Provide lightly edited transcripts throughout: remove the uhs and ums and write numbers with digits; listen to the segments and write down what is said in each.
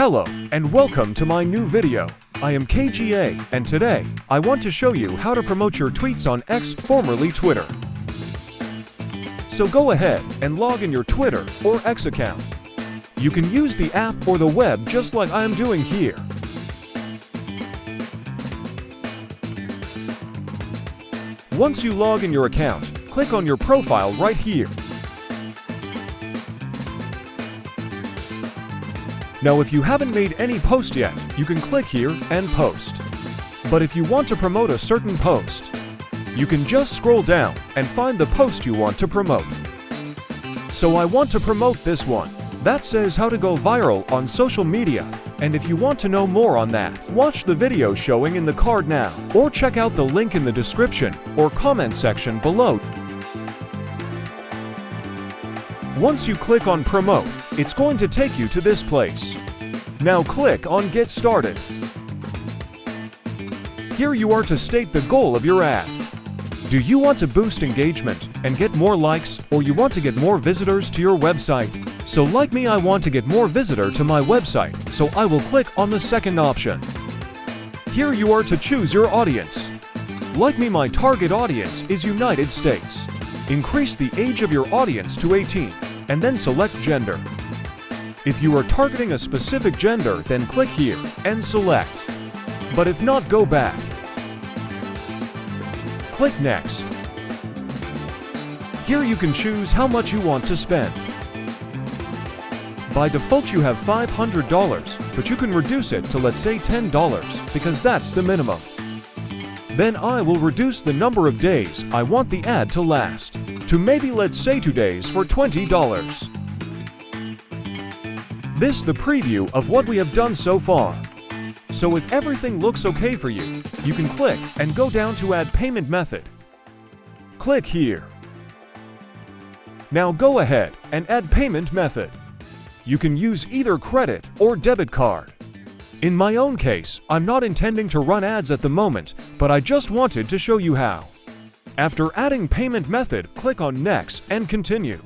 Hello, and welcome to my new video. I am KGA, and today, I want to show you how to promote your tweets on X, formerly Twitter. So go ahead and log in your Twitter or X account. You can use the app or the web just like I am doing here. Once you log in your account, click on your profile right here. Now if you haven't made any post yet, you can click here and post. But if you want to promote a certain post, you can just scroll down and find the post you want to promote. So I want to promote this one that says how to go viral on social media. And if you want to know more on that, watch the video showing in the card now, or check out the link in the description or comment section below. Once you click on Promote, it's going to take you to this place. Now click on Get Started. Here you are to state the goal of your ad. Do you want to boost engagement and get more likes, or you want to get more visitors to your website? So like me, I want to get more visitor to my website, so I will click on the second option. Here you are to choose your audience. Like me, my target audience is United States. Increase the age of your audience to 18, and then select gender. If you are targeting a specific gender, then click here and select. But if not, go back. Click Next. Here you can choose how much you want to spend. By default you have $500, but you can reduce it to, let's say, $10, because that's the minimum. Then I will reduce the number of days I want the ad to last, to maybe, let's say, 2 days for $20. This is the preview of what we have done so far. So if everything looks okay for you, you can click and go down to Add Payment Method. Click here. Now go ahead and add payment method. You can use either credit or debit card. In my own case, I'm not intending to run ads at the moment, but I just wanted to show you how. After adding payment method, click on Next and Continue.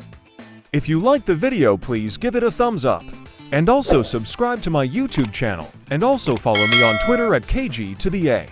If you liked the video, please give it a thumbs up. And also subscribe to my YouTube channel, and also follow me on Twitter at KG to the A.